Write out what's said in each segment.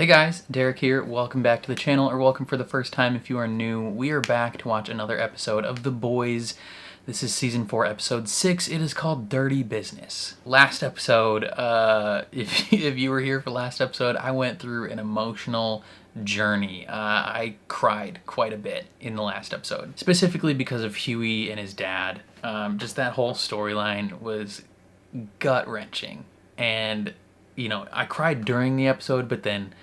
Hey guys, Derek here. Welcome back to the channel, or welcome for the first time if you are new. We are back to watch another episode of The Boys. This is season 4, episode 6. It is called Dirty Business. Last episode, if you were here for last episode, I went through an emotional journey. I cried quite a bit in the last episode, specifically because of Huey and his dad. Just that whole storyline was gut-wrenching, and you know, I cried during the episode, but then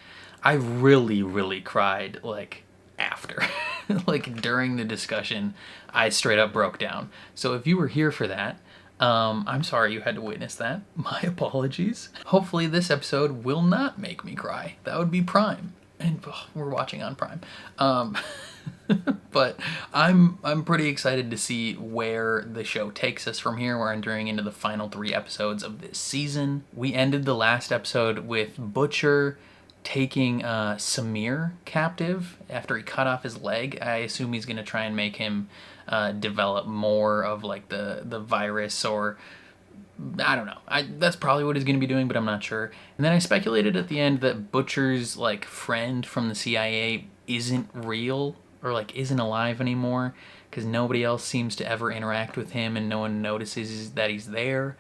I really cried like after. Like during the discussion, I straight up broke down. So if you were here for that, I'm sorry you had to witness that. My apologies. Hopefully this episode will not make me cry. That would be Prime. And we're watching on Prime. But I'm pretty excited to see where the show takes us from here. We're entering into the final 3 episodes of this season. We ended the last episode with Butcher taking Samir captive after he cut off his leg. I assume he's going to try and make him develop more of like the virus, or I don't know. That's probably what he's going to be doing, but I'm not sure. And then I speculated at the end that Butcher's like friend from the CIA isn't real, or like isn't alive anymore, because nobody else seems to ever interact with him and no one notices that he's there.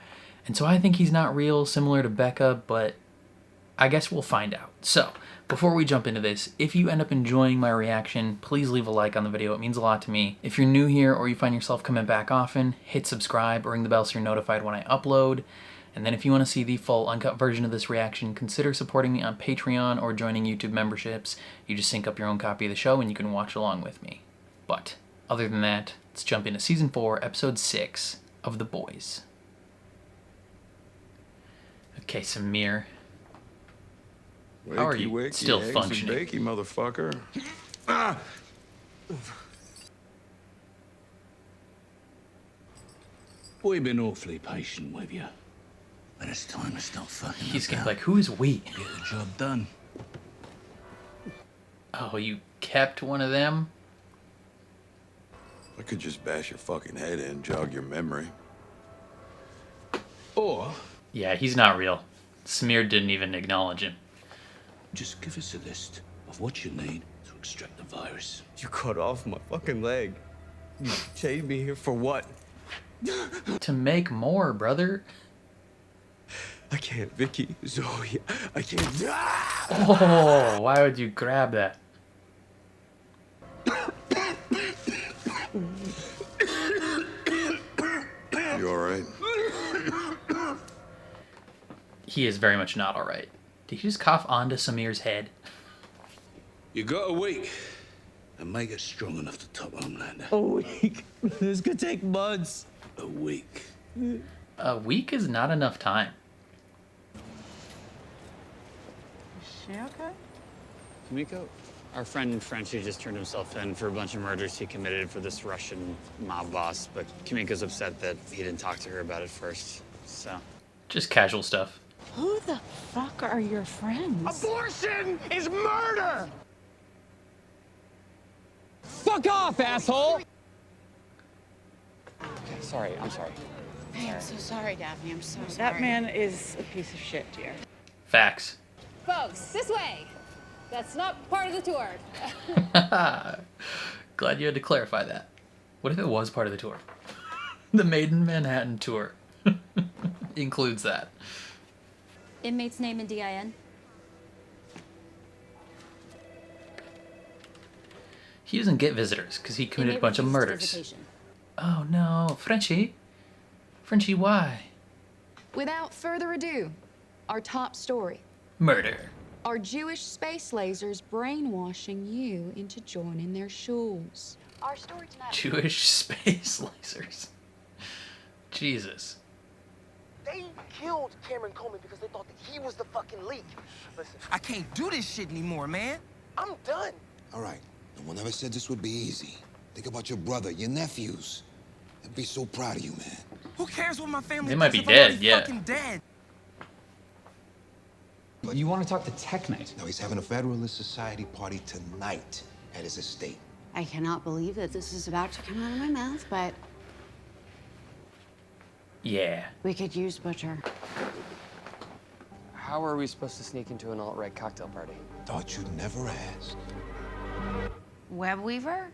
And so I think he's not real, similar to Becca, but I guess we'll find out. So, before we jump into this, if you end up enjoying my reaction, please leave a like on the video. It means a lot to me. If you're new here or you find yourself coming back often, hit subscribe or ring the bell so you're notified when I upload. And then if you want to see the full uncut version of this reaction, consider supporting me on Patreon or joining YouTube memberships. You just sync up your own copy of the show and you can watch along with me. But, other than that, let's jump into Season 4, Episode 6 of The Boys. Okay, Samir. How are you wakey, still eggs functioning? And bakey, motherfucker. Ah! We've been awfully patient with you. But it's time to stop fucking. He's gonna be like, who is we? Get the job done. Oh, you kept one of them? I could just bash your fucking head in, jog your memory. Or Yeah, he's not real. Samir didn't even acknowledge him. just give us a list of what you need to extract the virus. You cut off my fucking leg. You chained me here for what? To make more, brother. I can't, Vicky, Zoe, I can't. Oh, why would you grab that? You alright? He is very much not alright. Did he just cough onto Samir's head? You got a week and make it strong enough to top Homelander. A week. This could take months. A week. A week is not enough time. Is she okay? Kimiko? Our friend Frenchie just turned himself in for a bunch of murders he committed for this Russian mob boss, but Kimiko's upset that he didn't talk to her about it first, so. Just casual stuff. Who the fuck are your friends? Abortion is murder! Fuck off, asshole! Okay, sorry, I'm sorry. Hey, I'm so sorry, Daphne. I'm so sorry. That man is a piece of shit, dear. Facts. Folks, this way. That's not part of the tour. Glad you had to clarify that. What if it was part of the tour? The Made in Manhattan tour includes that. Inmate's name and DIN. He doesn't get visitors because he committed a bunch of murders. Oh no, Frenchie. Frenchie, why? Without further ado, our top story. Murder. Are Jewish space lasers brainwashing you into joining their shoals? Our story tonight. Jewish space lasers. Jesus. They killed Cameron Coleman because they thought that he was the fucking leak. Listen, I can't do this shit anymore, man. I'm done. All right. No one ever said this would be easy. Think about your brother, your nephews. They'd be so proud of you, man. Who cares what my family They might thinks be if I'm dead, already yeah. fucking dead? You want to talk to Tech Knight? No, he's having a Federalist Society party tonight at his estate. I cannot believe that this is about to come out of my mouth, but Yeah. we could use Butcher. How are we supposed to sneak into an alt-right cocktail party? Thought you'd never ask. Web weaver?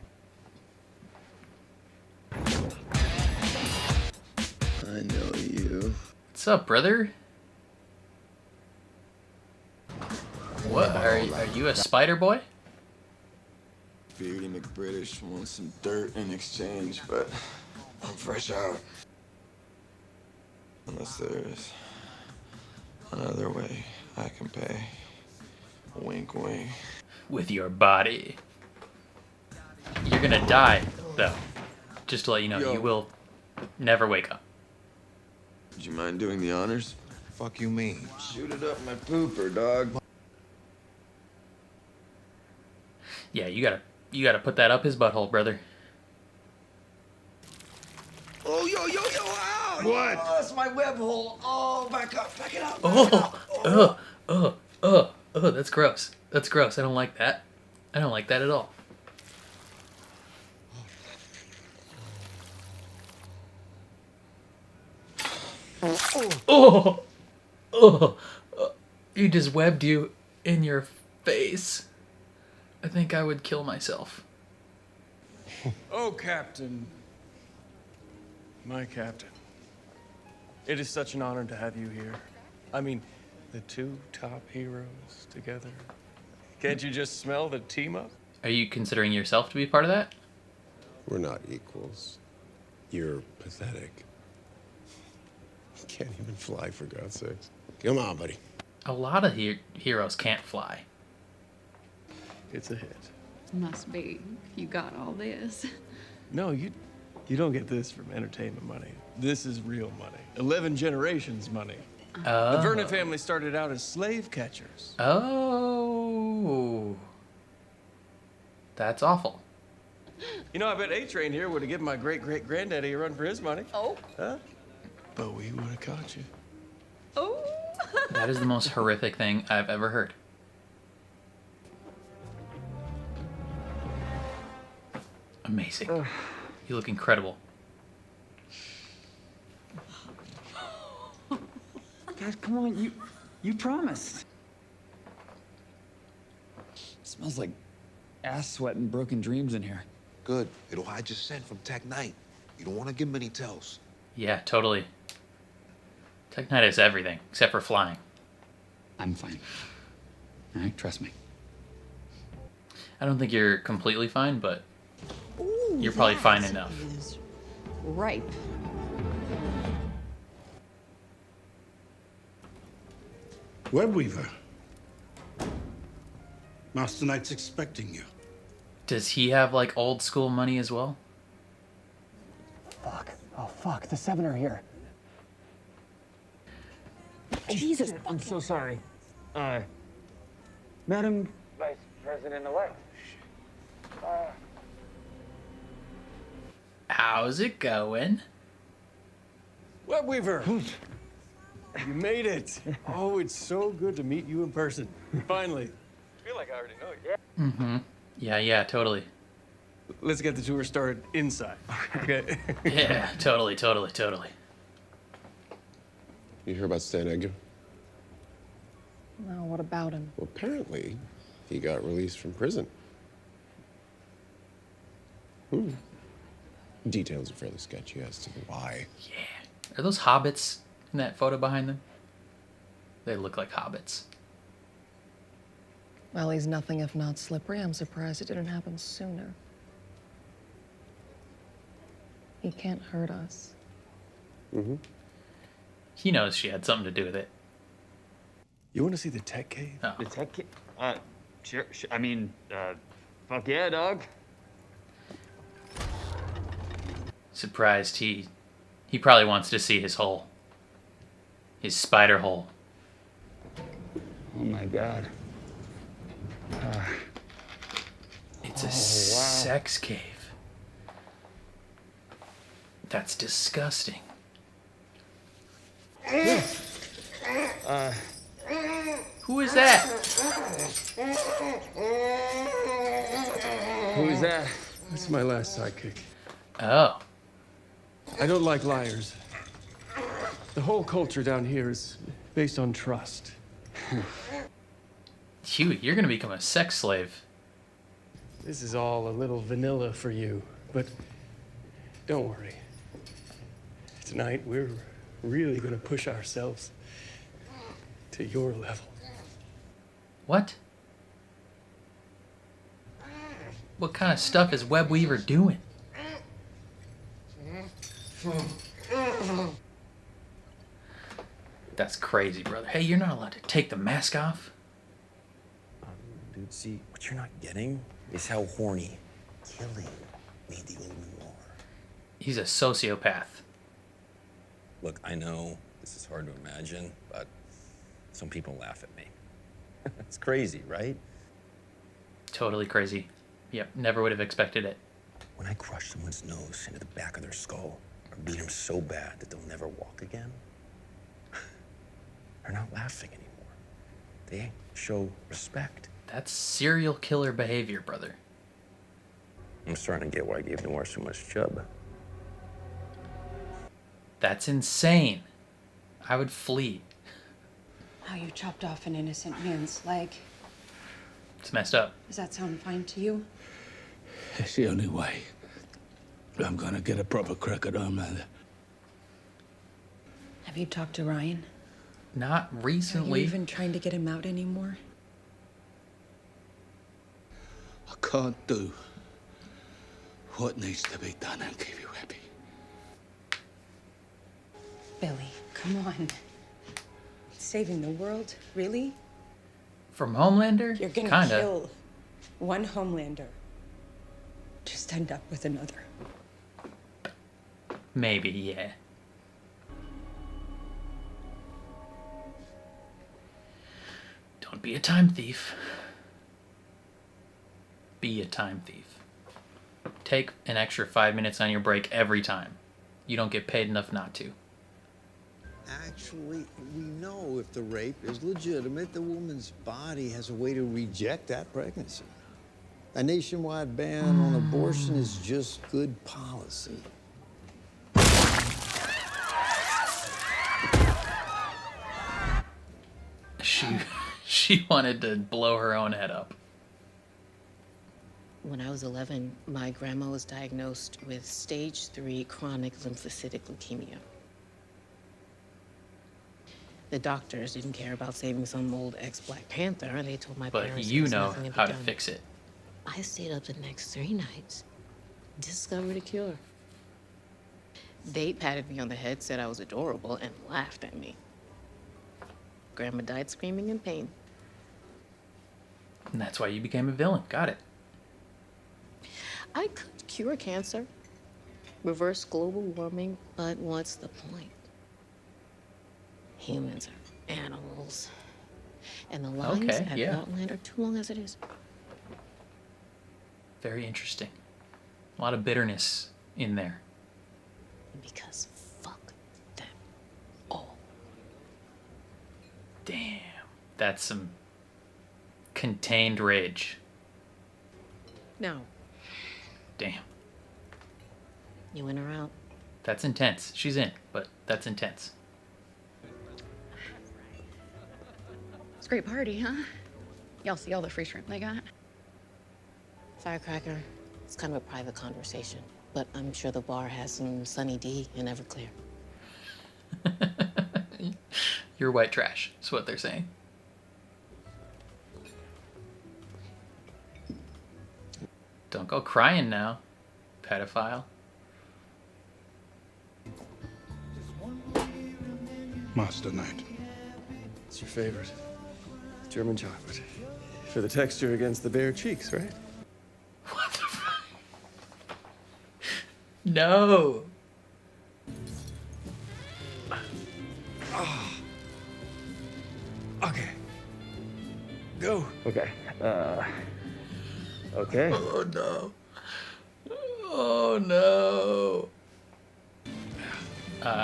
I know you. What's up, brother? What? Are you a spider boy? Beardy McBritish wants some dirt in exchange, but I'm fresh out. Unless there's another way I can pay. Wink, wink. With your body. You're gonna die, though. Just to let you know, you will never wake up. Would you mind doing the honors? Fuck you mean? Shoot it up my pooper, dog. Yeah, you gotta put that up his butthole, brother. Oh, yo, ow! What? Oh, that's my web hole. Oh, back up, back it up. Oh, that's gross. That's gross. I don't like that. I don't like that at all. Oh, he just webbed you in your face. I think I would kill myself. Oh, Captain. My Captain. It is such an honor to have you here. I mean, the two top heroes together. Can't you just smell the team up? Are you considering yourself to be part of that? We're not equals. You're pathetic. You can't even fly, for God's sakes. Come on, buddy. A lot of heroes can't fly. It's a hit. Must be. You got all this. No, you don't get this from entertainment money. This is real money. 11 generations money. Oh. The Vernon family started out as slave catchers. Oh. That's awful. You know, I bet A-Train here would have given my great-great-granddaddy a run for his money. Oh. Huh? But we would have caught you. Oh. That is the most horrific thing I've ever heard. Amazing. You look incredible. Guys, come on, you promised. Smells like ass sweat and broken dreams in here. Good. It'll hide your scent from Tech Knight. You don't want to give him any tells. Yeah, totally. Tech Knight is everything, except for flying. I'm fine. All right, trust me. I don't think you're completely fine, but Ooh, you're probably fine that enough. is ripe. Webweaver. Master Knight's expecting you. Does he have, like, old school money as well? Fuck. Oh, fuck. The seven are here. Jesus. I'm so sorry. Madam Vice President-elect. How's it going? Webweaver! You made it! Oh, it's so good to meet you in person. Finally. I feel like I already know you. Mm-hmm. Yeah, totally. Let's get the tour started inside. Okay? Yeah, totally. You hear about Stan Edgar? No, what about him? Well, apparently, he got released from prison. Details are fairly sketchy as to the why. Yeah. Are those hobbits in that photo behind them? They look like hobbits. Well, he's nothing if not slippery. I'm surprised it didn't happen sooner. He can't hurt us. Mm-hmm. He knows she had something to do with it. You want to see the tech cave? Oh. The tech cave? Sure. I mean, fuck yeah, dog. Surprised he probably wants to see his hole. His spider hole. Oh my god. It's a sex cave. That's disgusting. Who is that? Who is that? This is my last sidekick. Oh. I don't like liars. The whole culture down here is based on trust. Huey, you're gonna become a sex slave. This is all a little vanilla for you, but don't worry. Tonight, we're really gonna push ourselves to your level. What? What kind of stuff is Web Weaver doing? That's crazy, brother. Hey, you're not allowed to take the mask off. Dude, see, what you're not getting is how horny killing made you even more. He's a sociopath. Look, I know this is hard to imagine, but some people laugh at me. It's crazy, right? Totally crazy. Yep, never would have expected it. When I crush someone's nose into the back of their skull, or beat them so bad that they'll never walk again, they're not laughing anymore. They show respect. That's serial killer behavior, brother. I'm starting to get why I gave Noir so much chub. That's insane. I would flee. How you chopped off an innocent man's leg. It's messed up. Does that sound fine to you? It's the only way. I'm gonna get a proper crack at Homelander. Have you talked to Ryan? Not Are you recently. even trying to get him out anymore? I can't do what needs to be done and keep you happy. Billy, come on. Saving the world? Really? From Homelander? You're gonna Kinda. kill one Homelander. Just end up with another. Maybe, yeah. Don't be a time thief. Be a time thief. Take an extra 5 minutes on your break every time. You don't get paid enough not to. Actually, we know if the rape is legitimate, the woman's body has a way to reject that pregnancy. A nationwide ban on abortion is just good policy. She wanted to blow her own head up. When I was 11, my grandma was diagnosed with stage 3 chronic lymphocytic leukemia. The doctors didn't care about saving some old ex-Black Panther, and they told my But parents you there was know nothing to be how to done. fix it. I stayed up the next 3 nights, discovered a cure. They patted me on the head, said I was adorable, and laughed at me. Grandma died screaming in pain. And that's why you became a villain. Got it. I could cure cancer, reverse global warming, but what's the point? Humans are animals. And the lines Okay, at yeah. Outland are too long as it is. Very interesting. A lot of bitterness in there. Because fuck. Damn. That's some contained rage. No. Damn. You in or out? That's intense. She's in, but that's intense. It's a great party, huh? Y'all see all the free shrimp they got? Firecracker, it's kind of a private conversation, but I'm sure the bar has some Sunny D and Everclear. You're white trash, is what they're saying. Don't go crying now, pedophile. Master Knight. It's your favorite. German chocolate. For the texture against the bare cheeks, right? No. Okay. Go. Okay. Okay. Oh no. Oh no.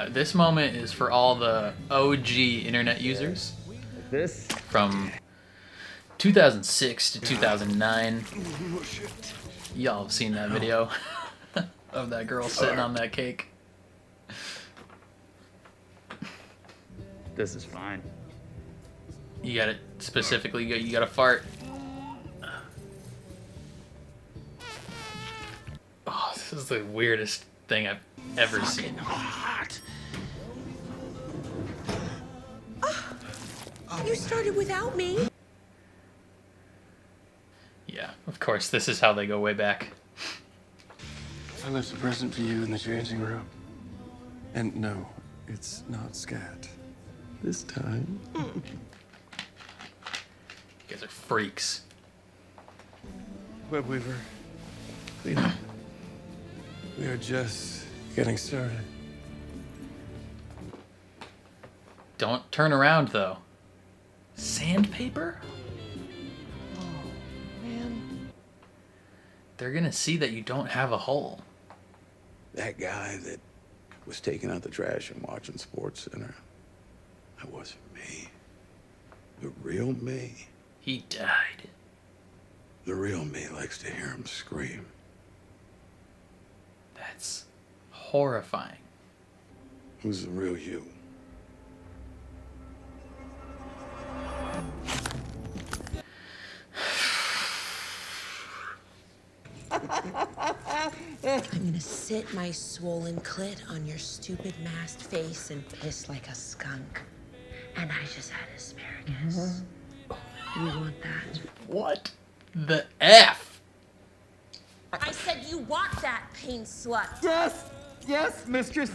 This moment is for all the OG internet users. This? From 2006 to 2009. Y'all have seen that video of that girl sitting on that cake. This is fine. You got it specifically. You got to fart. Oh, this is the weirdest thing I've ever seen. You started without me. Yeah, of course, this is how they go way back. I left a present for you in the changing room. And no, it's not scat. This time. You guys are freaks. Web Weaver, Lena, we are just getting started. Don't turn around, though. Sandpaper? Man. They're gonna see that you don't have a hole. That guy that was taking out the trash and watching Sports Center, that wasn't me. The real me. He died. The real me likes to hear him scream. That's horrifying. Who's the real you? I'm gonna sit my swollen clit on your stupid masked face and piss like a skunk. And I just had asparagus. You want that? What the F? I said you want that, pain slut. Yes! Yes, mistress!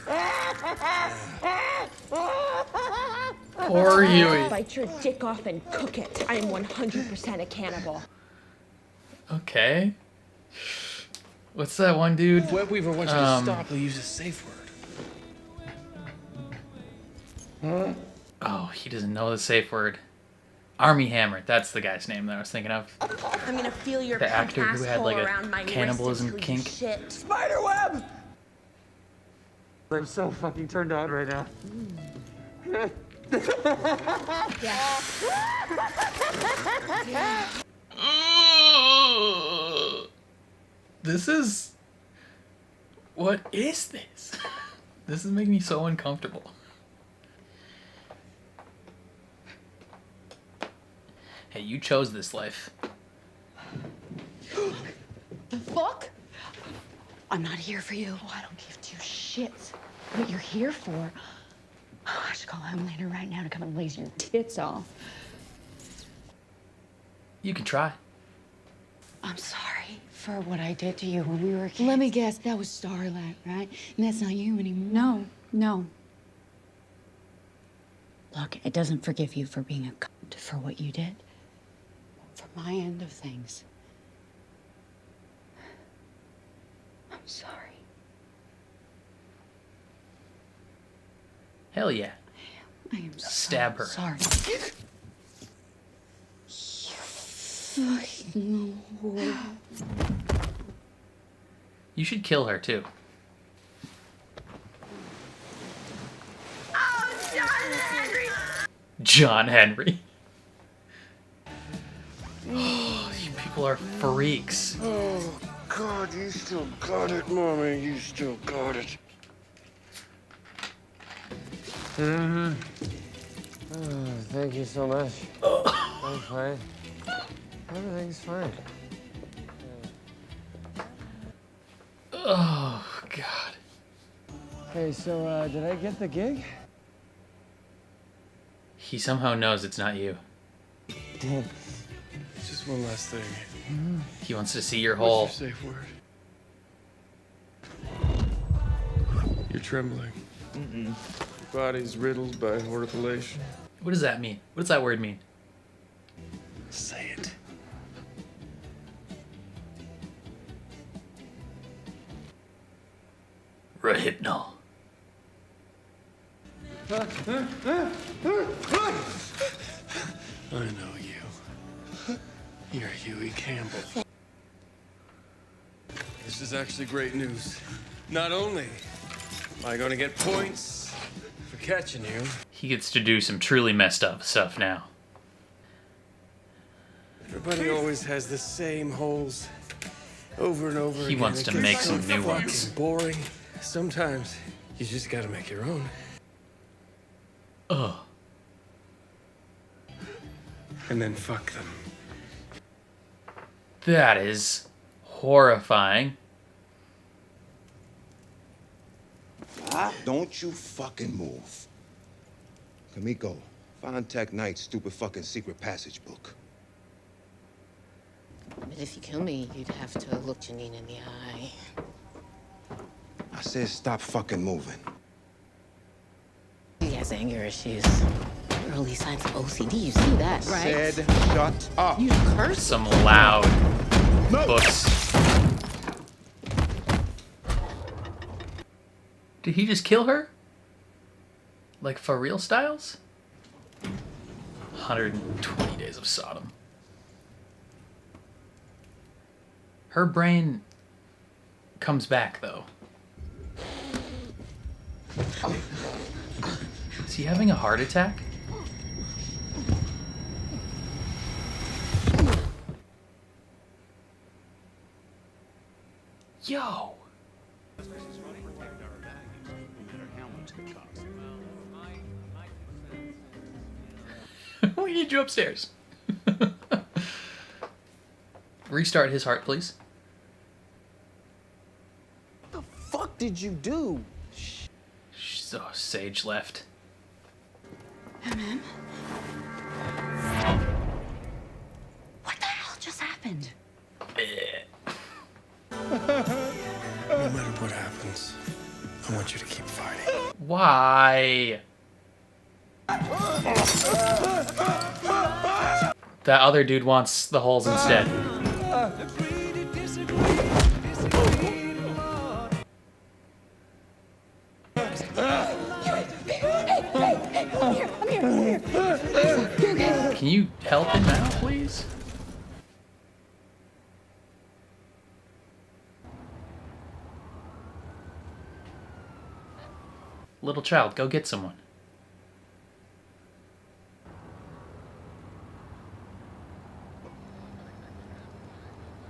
Poor Huey. Bite your dick off and cook it. I am 100% a cannibal. Okay. What's that one dude? Web Weaver wants you to stop. He'll use a safe word. Oh, he doesn't know the safe word. Army Hammer. That's the guy's name that I was thinking of. I'm gonna feel your The pink actor who had asshole like around my a wrist cannibalism until you kink. shit. Spiderweb! I'm so fucking turned on right now. This is... What is this? This is making me so uncomfortable. Hey, you chose this life. The fuck? I'm not here for you. Oh, I don't give two shits what you're here for. Oh, I should call Homelander right now to come and laze your tits off. You can try. I'm sorry for what I did to you when we were kids. Let me guess, that was Starlight, right? And that's not you anymore. No, no. Look, it doesn't forgive you for being a cunt for what you did. From my end of things, I'm sorry. Hell yeah. I am Stab her. sorry. You fucking whore. You should kill her too. Oh, John Henry! John Henry. Oh, you people are freaks. Oh, God, you still got it, Mommy. You still got it. Oh, thank you so much. I'm fine. Everything's fine. Oh, God. Hey, so, did I get the gig? He somehow knows it's not you. Damn. Just one last thing. He wants to see your hole. What's your safe word? You're trembling. Your body's riddled by horripilation. What does that mean? What does that word mean? Say it. Rehypnol. I know you. You're Huey Campbell. This is actually great news. Not only am I going to get points for catching you, He gets to do some truly messed up stuff now. everybody always has the same holes over and over He again. wants It to gets make so some new fucking ones. boring. Sometimes you just got to make your own. Ugh. and then fuck them. That is horrifying. Don't you fucking move. Kamiko, find Tech Knight's stupid fucking secret passage book. But if you kill me, you'd have to look Janine in the eye. I said stop fucking moving. He has anger issues. Early signs of OCD, you see that, right? Said shut up. You curse? Some loud books. Did he just kill her? Like for real styles? 120 Days of Sodom. Her brain comes back though. Is he having a heart attack? Yo! We need you upstairs. Restart his heart, please. What the fuck did you do? So Sage left. MM? What the hell just happened? No matter what happens, I want you to keep fighting. Why? That other dude wants the holes instead. Can you help him out, please? Little child, go get someone.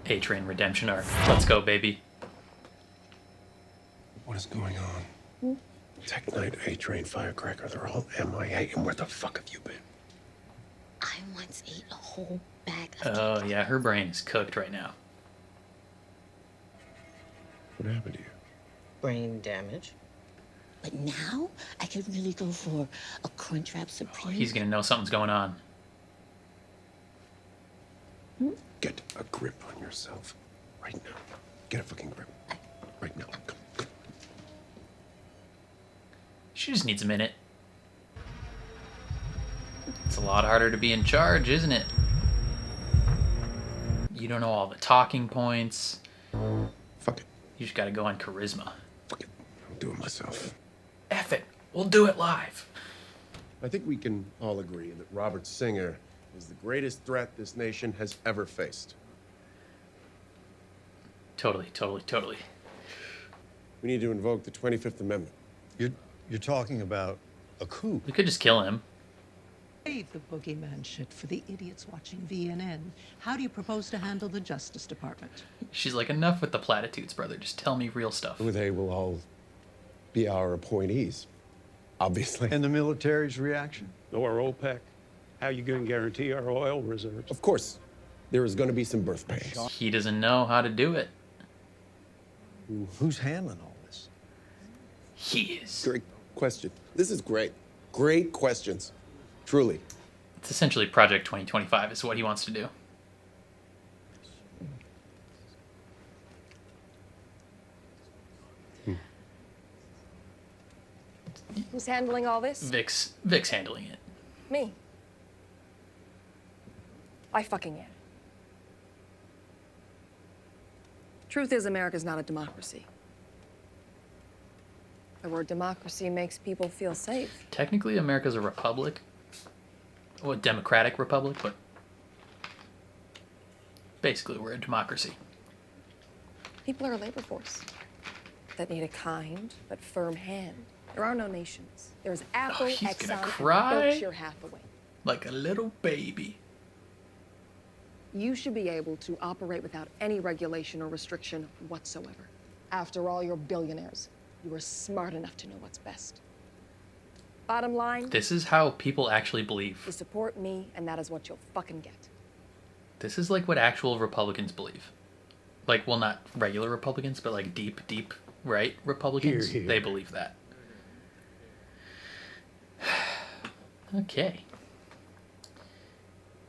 A-Train redemption arc. Let's go, baby. What is going on? Tech Knight, A-Train, Firecracker, they're all MIA, and where the fuck have you been? I once ate a whole bag of Oh, yeah, her brain is cooked right now. What happened to you? brain damage. But now I could really go for a Crunchwrap Supreme. He's gonna know something's going on. Get a grip on yourself. Right now. Get a fucking grip. Right now. Come. She just needs a minute. It's a lot harder to be in charge, isn't it? You don't know all the talking points. Fuck it. You just gotta go on charisma. Fuck it. I'll do it myself. F it. We'll do it live. I think we can all agree that Robert Singer is the greatest threat this nation has ever faced. Totally, totally, totally. We need to invoke the 25th Amendment. You're talking about a coup. We could just kill him. Save the boogeyman shit for the idiots watching VNN. How do you propose to handle the Justice Department? She's like, enough with the platitudes, brother. Just tell me real stuff. They will all be our appointees, obviously. And the military's reaction? Or OPEC. How you going to guarantee our oil reserves? Of course, there is going to be some birth pains. He doesn't know how to do it. Who's handling all this? He is. Great question. This is great. Great questions. Truly. It's essentially Project 2025 is what he wants to do. Who's handling all this? Vic's handling it. Me. I fucking am. Truth is, America's not a democracy. The word democracy makes people feel safe. Technically, America's a republic. Well, a democratic republic, but basically we're a democracy. People are a labor force that need a kind but firm hand. There are no nations. There's Apple, he's gonna Exxon, cry. and Berkshire Hathaway. Like a little baby. You should be able to operate without any regulation or restriction whatsoever. After all, you're billionaires. You are smart enough to know what's best. Bottom line, This is how people actually believe. you support me, and that is what you'll fucking get. This is like what actual Republicans believe. Like, well, not regular Republicans, but like deep right Republicans. Hear, hear. They believe that. Okay.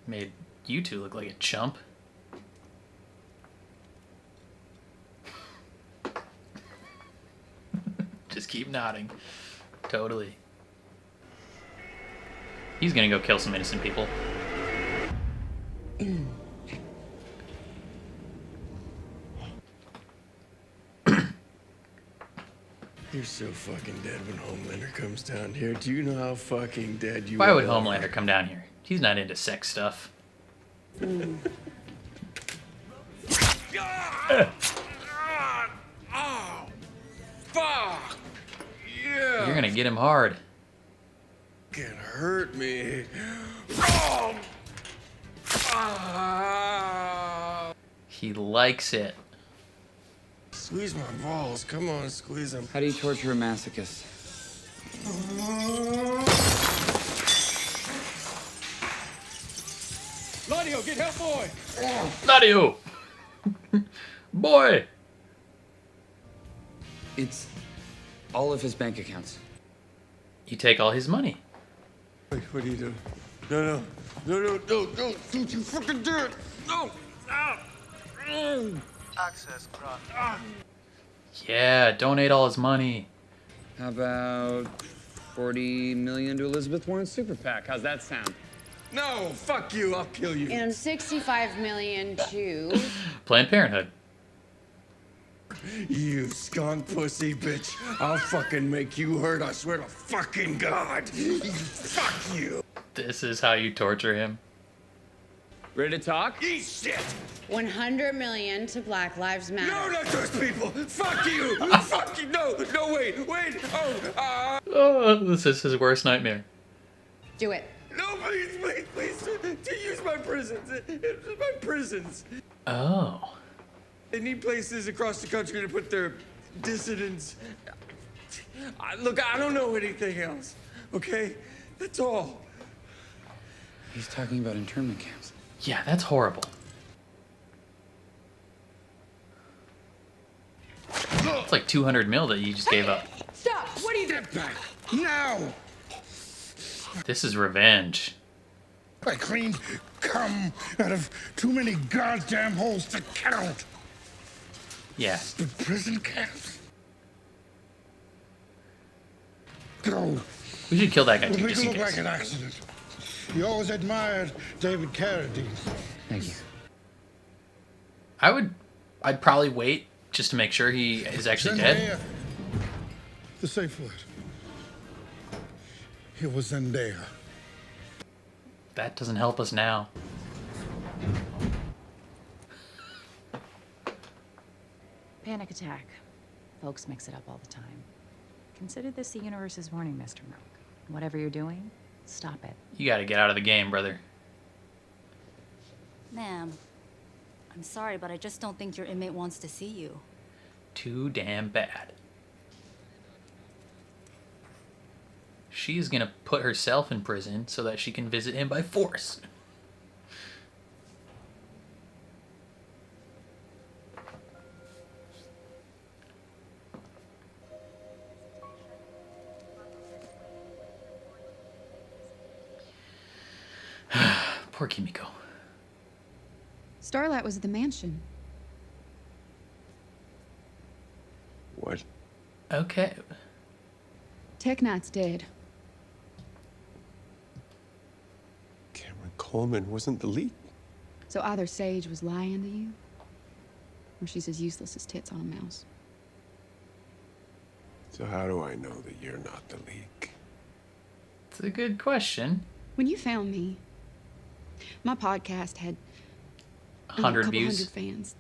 Made you two look like a chump. Just keep nodding. Totally. He's gonna go kill some innocent people. You're so fucking dead when Homelander comes down here. Do you know how fucking dead you are? Why would Homelander come down here? He's not into sex stuff. Oh, fuck! Yeah! You're gonna get him hard. Can hurt me. Oh! Ah! He likes it. Squeeze my balls. Come on, squeeze them. How do you torture a masochist? Ladio, get help, boy! Nadio! Boy! It's all of his bank accounts. You take all his money. Wait, what are you doing? No, don't you fucking do it! No! Ah! Access granted. Yeah, donate all his money. How about 40 million to Elizabeth Warren's super PAC? How's that sound? No, fuck you, I'll kill you. And 65 million to... Planned Parenthood. You skunk pussy bitch. I'll fucking make you hurt, I swear to fucking God. Fuck you. This is how you torture him. Ready to talk? Eat shit. 100 million to Black Lives Matter. No, not those people. Fuck you. Fuck you. No, wait. Oh, this is his worst nightmare. Do it. No, please. To use my prisons. My prisons. Oh. They need places across the country to put their dissidents. Look, I don't know anything else, okay? That's all. He's talking about internment camps. Yeah, that's horrible. It's like 200 mil that you just gave up. Stop! What are you doing? Get back now! This is revenge. I cleaned cum out of too many goddamn holes to count. Yeah. But prison camps. Go. We should kill that guy It'll too, make just it in look case. like an accident. You always admired David Carradine. Thank you. I'd probably wait just to make sure he is actually dead. Zendaya. The safe word. It was Zendaya. That doesn't help us now. Panic attack. Folks mix it up all the time. Consider this the universe's warning, Mr. Merck. Whatever you're doing, stop it. You gotta get out of the game, brother. Ma'am, I'm sorry, but I just don't think your inmate wants to see you. Too damn bad. She's gonna put herself in prison so that she can visit him by force. Poor Kimiko. Starlight was at the mansion. What? Okay. Tech Knight's dead. Cameron Coleman wasn't the lead. So either Sage was lying to you, or she's as useless as tits on a mouse. So how do I know that you're not the leak? It's a good question. When you found me, my podcast had 100 a couple views. 100 fans.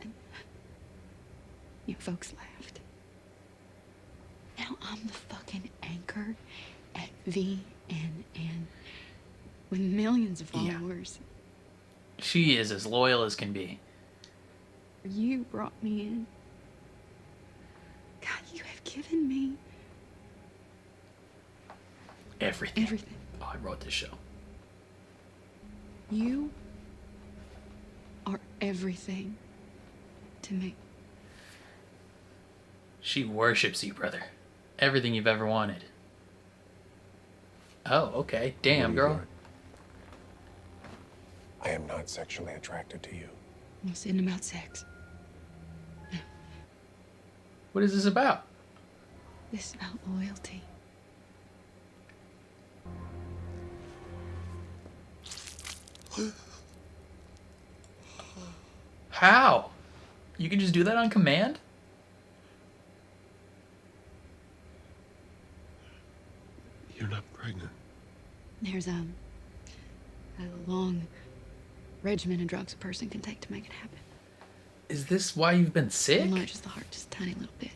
And, folks laughed. Now I'm the fucking anchor at VNN with millions of followers. She is as loyal as can be. You brought me in. God, you have given me Everything. Everything. Oh, I wrote this show. You are everything to me. She worships you, brother. Everything you've ever wanted. Oh, okay. Damn, girl. I am not sexually attracted to you. This isn't about sex. What is this about? This is about loyalty. How? You can just do that on command? You're not pregnant. There's a long regimen of drugs a person can take to make it happen. Is this why you've been sick? Enlarges the heart just a tiny little bit.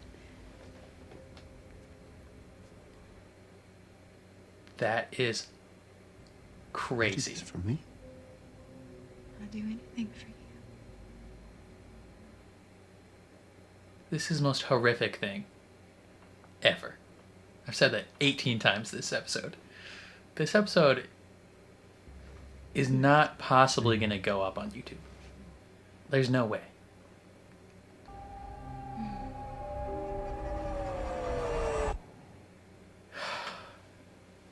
That is crazy. For me? I'd do anything for you. This is the most horrific thing ever. I've said that 18 times this episode. This episode is not possibly going to go up on YouTube. There's no way.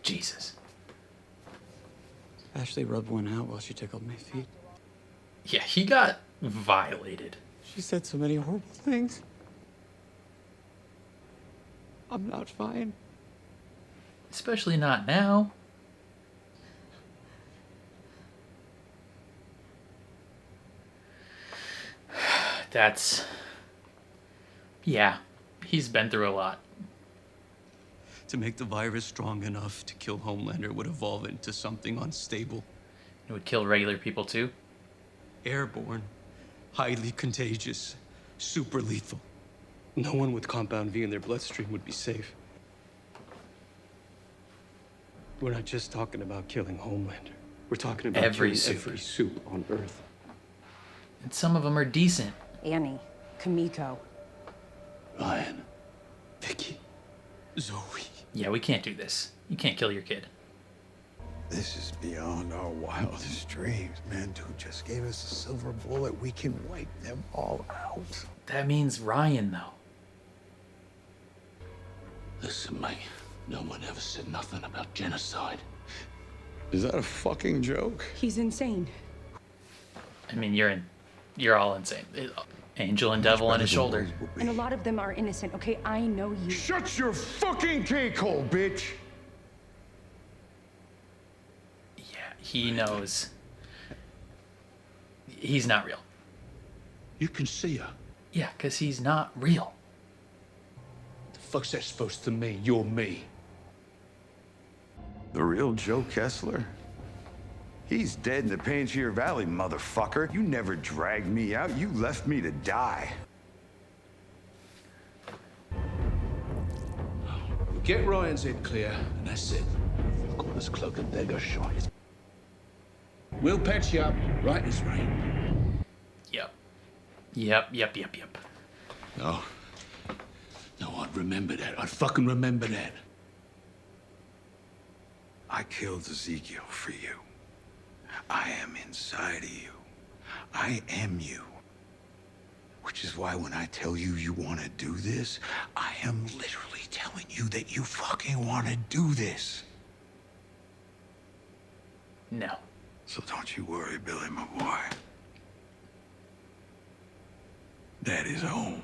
Jesus. Ashley rubbed one out while she tickled my feet. Yeah, he got violated. She said so many horrible things. I'm not fine. Especially not now. That's... Yeah, he's been through a lot. To make the virus strong enough to kill Homelander would evolve into something unstable. It would kill regular people too? Airborne, highly contagious, super lethal. No one with Compound V in their bloodstream would be safe. We're not just talking about killing Homelander. We're talking about Every killing soup. every soup on Earth. And some of them are decent. Annie, Kamiko. Ryan, Vicky, Zoe. Yeah, we can't do this. You can't kill your kid. This is beyond our wildest dreams. Man, dude just gave us a silver bullet. We can wipe them all out. That means Ryan, though. Listen, mate. No one ever said nothing about genocide. Is that a fucking joke? He's insane. I mean, you're all insane. Angel and devil on his shoulder. And a lot of them are innocent, okay? I know you. Shut your fucking cake hole, bitch! Yeah, he knows. He's not real. You can see her. Yeah, because he's not real. The fuck's that supposed to mean? You're me. The real Joe Kessler? He's dead in the Pangier Valley, motherfucker. You never dragged me out. You left me to die. Get Ryan's head clear, and that's it. We've got this cloak and dagger shite. We'll patch you up right as rain. Yep. No. No, I'd remember that. I'd fucking remember that. I killed Ezekiel for you. I am inside of you. I am you. Which is why when I tell you you want to do this, I am literally telling you that you fucking want to do this. No. So don't you worry, Billy, my boy. That is home.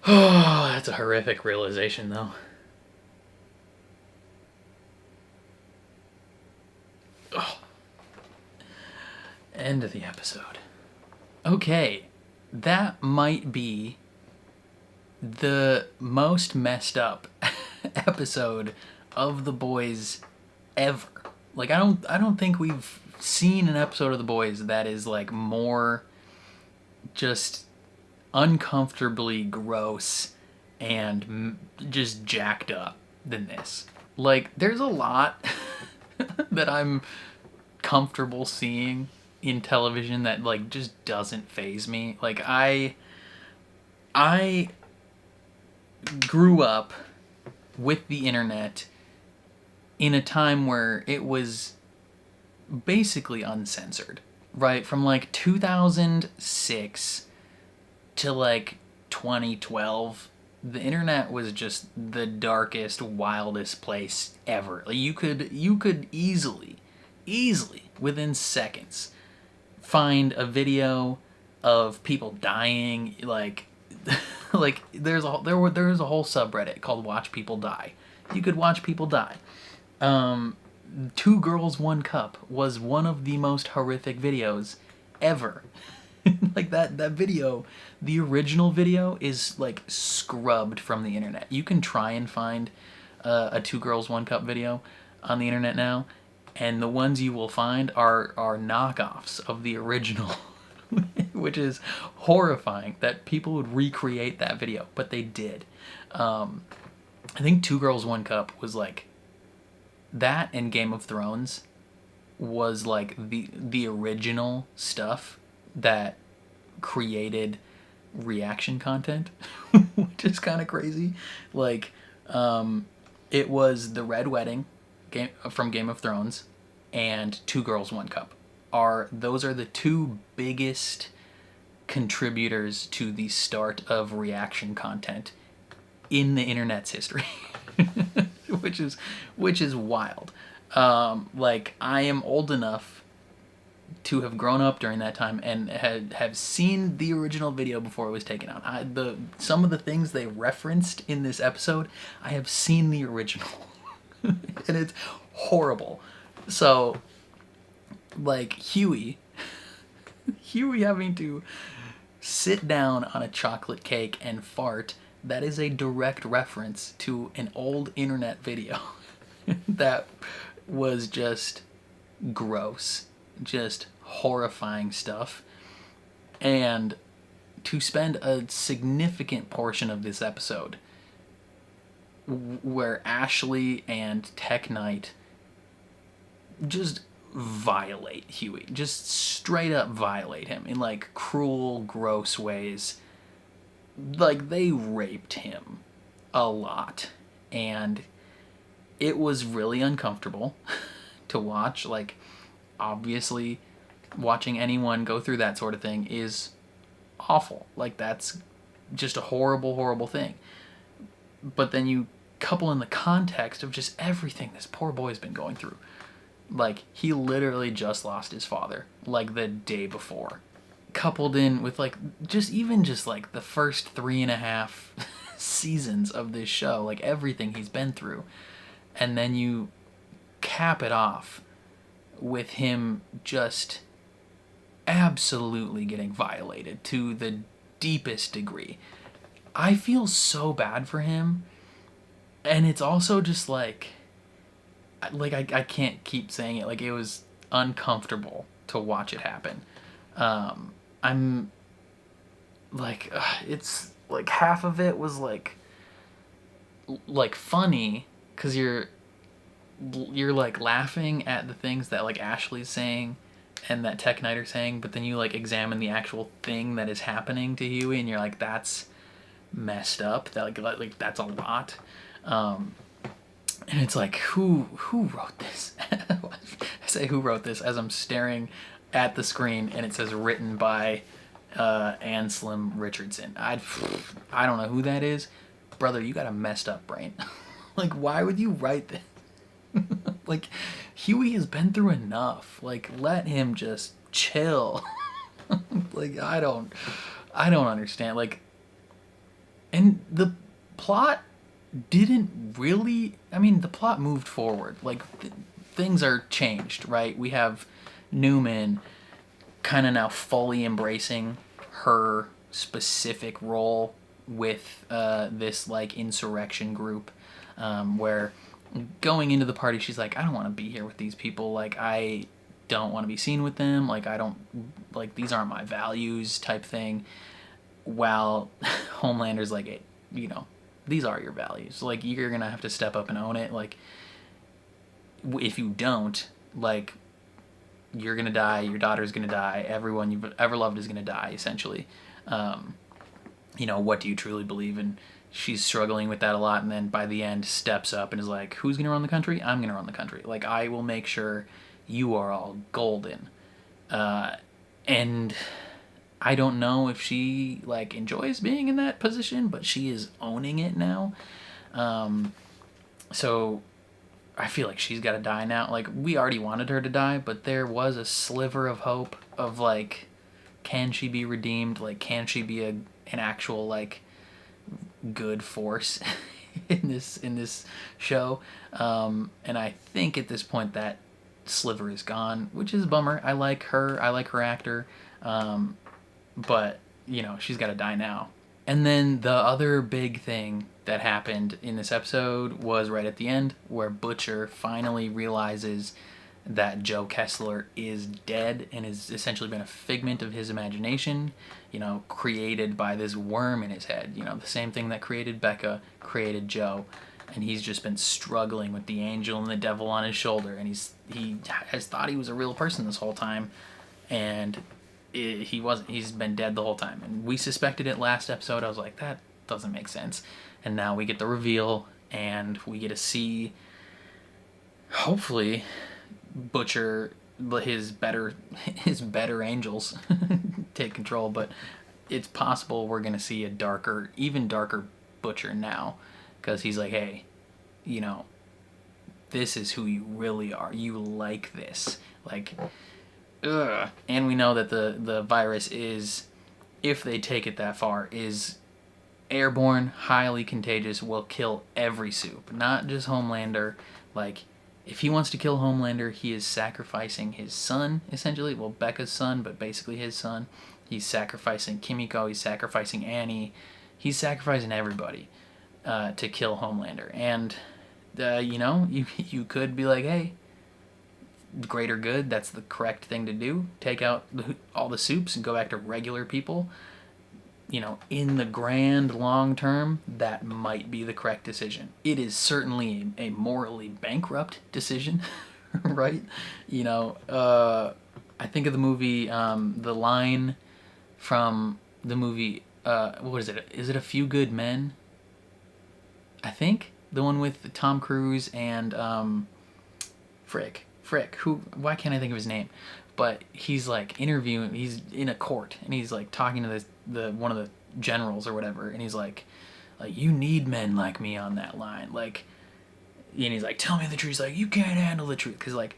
Oh, that's a horrific realization, though. Oh. End of the episode. Okay, that might be the most messed up episode of The Boys ever. Like, I don't think we've seen an episode of The Boys that is like more just uncomfortably gross and just jacked up than this. Like, there's a lot that I'm comfortable seeing in television that like just doesn't faze me. Like, I I grew up with the internet in a time where it was basically uncensored, right? From like 2006 to like 2012, the internet was just the darkest, wildest place ever. Like you could easily within seconds find a video of people dying, like like there's a whole subreddit called Watch People Die. You could watch people die. Two Girls, One Cup was one of the most horrific videos ever. Like that video, the original video is like scrubbed from the internet. You can try and find a Two Girls, One Cup video on the internet now, and the ones you will find are knockoffs of the original. Which is horrifying that people would recreate that video, but they did. I think Two Girls, One Cup was like that, and Game of Thrones was like the original stuff that created reaction content, which is kind of crazy. Like, it was the Red Wedding from Game of Thrones and Two Girls, One Cup. Those are the two biggest contributors to the start of reaction content in the internet's history. which is wild. Like, I am old enough to have grown up during that time and have seen the original video before it was taken out. Some of the things they referenced in this episode, I have seen the original. And it's horrible. So, like, Huey having to sit down on a chocolate cake and fart, that is a direct reference to an old internet video that was just gross, just horrifying stuff. And to spend a significant portion of this episode where Ashley and Tech Knight just violate Huey, just straight up violate him in like cruel, gross ways. Like, they raped him a lot, and it was really uncomfortable to watch. Like, obviously watching anyone go through that sort of thing is awful. Like, that's just a horrible, horrible thing. But then you couple in the context of just everything this poor boy's been going through. Like, he literally just lost his father, like, the day before. Coupled in with, like, just like, the first 3.5 seasons of this show, like, everything he's been through. And then you cap it off with him just absolutely getting violated to the deepest degree. I feel so bad for him. And it's also just, like I can't keep saying it. Like, it was uncomfortable to watch it happen. I'm like, it's like half of it was like funny because you're like laughing at the things that like Ashley's saying and that Tech Knight are saying, but then you like examine the actual thing that is happening to Huey and you're like, that's messed up. That like that's a lot. And it's like, who wrote this? I say who wrote this as I'm staring at the screen and it says written by Anselm Richardson. I don't know who that is. Brother, you got a messed up brain. Like, why would you write this? Like, Huey has been through enough. Like, let him just chill. Like, I don't understand. Like, and the plot didn't really, I mean, the plot moved forward. Like, things are changed, right? We have Newman kind of now fully embracing her specific role with this, like, insurrection group, where going into the party, she's like, I don't want to be here with these people. Like, I don't want to be seen with them. Like, I don't, like, these aren't my values type thing. While Homelander's like, you know, these are your values. Like, you're going to have to step up and own it. Like, if you don't, like, you're going to die, your daughter's going to die, everyone you've ever loved is going to die, essentially. you know, what do you truly believe? And she's struggling with that a lot, and then by the end steps up and is like, who's going to run the country? I'm going to run the country. Like, I will make sure you are all golden. And I don't know if she, like, enjoys being in that position, but she is owning it now. So I feel like she's got to die now. Like, we already wanted her to die, but there was a sliver of hope of, like, can she be redeemed? Like, can she be an actual, like, good force in this show? And I think at this point that sliver is gone, which is a bummer. I like her actor, but you know, she's got to die now. And then the other big thing that happened in this episode was right at the end, where Butcher finally realizes that Joe Kessler is dead and has essentially been a figment of his imagination, you know, created by this worm in his head. You know, the same thing that created Becca created Joe, and he's just been struggling with the angel and the devil on his shoulder, and he has thought he was a real person this whole time, and he wasn't. He's been dead the whole time, and we suspected it last episode. I was like, that doesn't make sense, and now we get the reveal, and we get to see, hopefully, Butcher, his better angels take control. But it's possible we're gonna see a darker, even darker Butcher now, because he's like, hey, you know, this is who you really are. You like this, like, ugh. And we know that the virus is, if they take it that far, is airborne, highly contagious, will kill every soup, not just Homelander. Like, if he wants to kill Homelander, he is sacrificing his son, essentially. Well, Becca's son, but basically his son. He's sacrificing Kimiko. He's sacrificing Annie. He's sacrificing everybody to kill Homelander. And, you know, you could be like, hey, greater good, that's the correct thing to do. Take out all the soups and go back to regular people. You know, in the grand long term, that might be the correct decision. It is certainly a morally bankrupt decision, right? You know, I think of the movie, the line from the movie, what is it? Is it A Few Good Men? I think the one with Tom Cruise and Frick. Why can't I think of his name? But he's like interviewing. He's in a court and he's like talking to the one of the generals or whatever, and he's like you need men like me on that line. Like, and he's like, tell me the truth. He's like, you can't handle the truth, because like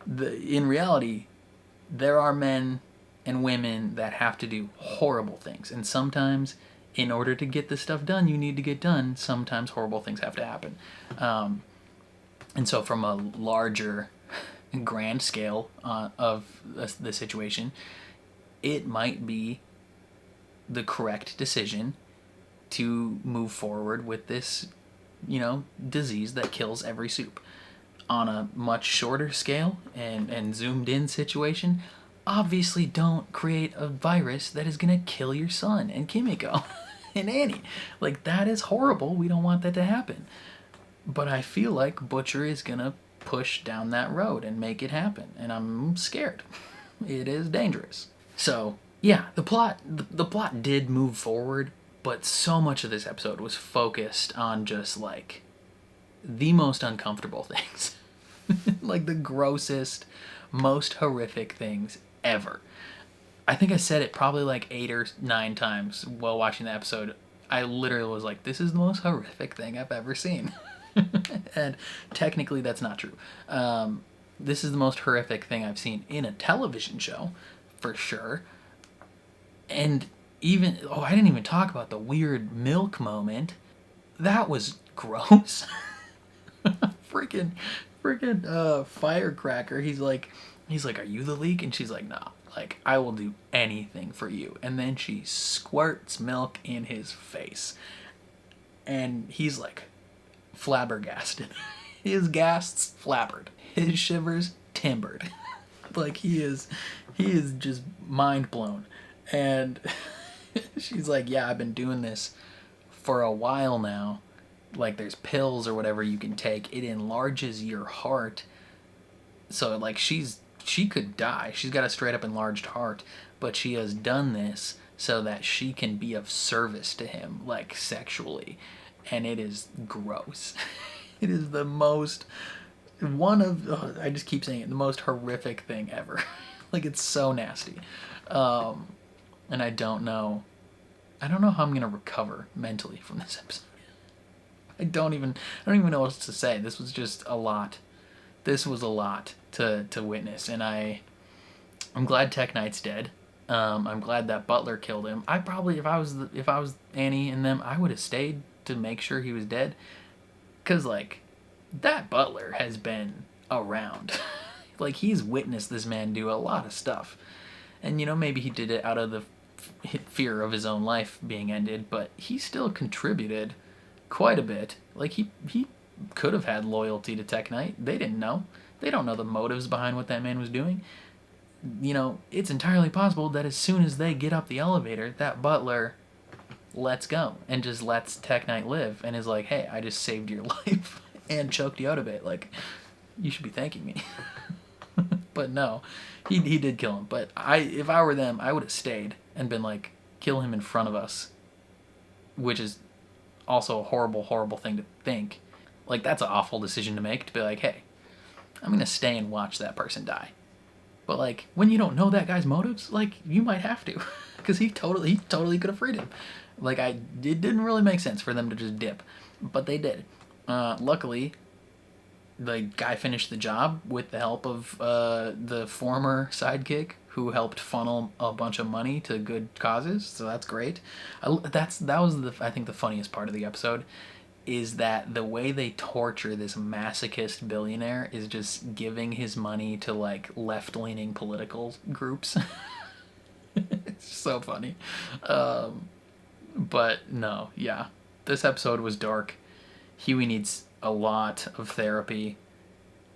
in reality, there are men and women that have to do horrible things, and sometimes in order to get this stuff done, you need to get done. Sometimes horrible things have to happen, and so from a larger grand scale of the situation, it might be the correct decision to move forward with this, you know, disease that kills every soup. On a much shorter scale and zoomed in situation, obviously don't create a virus that is going to kill your son and Kimiko and Annie. Like, that is horrible. We don't want that to happen. But I feel like Butcher is going to push down that road and make it happen, and I'm scared. It is dangerous. So yeah, the plot did move forward, but so much of this episode was focused on just like the most uncomfortable things. Like the grossest, most horrific things ever. I think I said it probably like 8 or 9 times while watching the episode. I literally was like, this is the most horrific thing I've ever seen. And technically that's not true. This is the most horrific thing I've seen in a television show, for sure. And even, I didn't even talk about the weird milk moment. That was gross. freaking firecracker. He's like, are you the leak? And she's like, no, like, I will do anything for you. And then she squirts milk in his face. And he's like, flabbergasted. His gasts flabbered. His shivers timbered. Like, he is just mind blown. And she's like, yeah, I've been doing this for a while now. Like, there's pills or whatever you can take. It enlarges your heart. So like she could die. She's got a straight up enlarged heart, but she has done this so that she can be of service to him, like sexually. And it is gross. It is the most, I just keep saying it, the most horrific thing ever. Like, it's so nasty. And I don't know how I'm going to recover mentally from this episode. I don't even know what else to say. This was just a lot. This was a lot to witness, and I'm glad Tech Knight's dead. I'm glad that Butler killed him. I probably, if I was Annie and them, I would have stayed to make sure he was dead, cause like that Butler has been around. Like, he's witnessed this man do a lot of stuff, and you know, maybe he did it out of the fear of his own life being ended, but he still contributed quite a bit. Like, he could have had loyalty to Tech Knight. They didn't know. They don't know the motives behind what that man was doing. You know, it's entirely possible that as soon as they get up the elevator, that Butler lets go and just lets Tech Knight live and is like, hey, I just saved your life and choked you out a bit. Like, you should be thanking me. But no, he did kill him. But if I were them, I would have stayed and been like, kill him in front of us, which is also a horrible, horrible thing to think. Like, that's an awful decision to make, to be like, hey, I'm going to stay and watch that person die. But, like, when you don't know that guy's motives, like, you might have to. Because he totally could have freed him. Like, it didn't really make sense for them to just dip. But they did. Luckily, the guy finished the job with the help of the former sidekick, who helped funnel a bunch of money to good causes. So that's great. That was I think the funniest part of the episode, is that the way they torture this masochist billionaire is just giving his money to like left-leaning political groups. It's so funny. But no, yeah, this episode was dark. Huey needs a lot of therapy,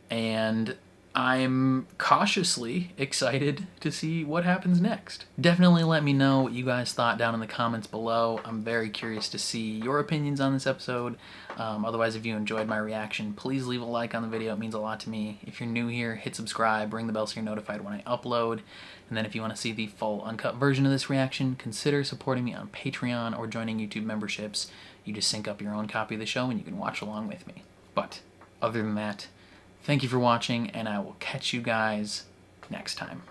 and I'm cautiously excited to see what happens next. Definitely let me know what you guys thought down in the comments below. I'm very curious to see your opinions on this episode. Otherwise, if you enjoyed my reaction, please leave a like on the video. It means a lot to me. If you're new here, hit subscribe, ring the bell so you're notified when I upload. And then if you want to see the full uncut version of this reaction, consider supporting me on Patreon or joining YouTube memberships. You just sync up your own copy of the show and you can watch along with me. But other than that, thank you for watching, and I will catch you guys next time.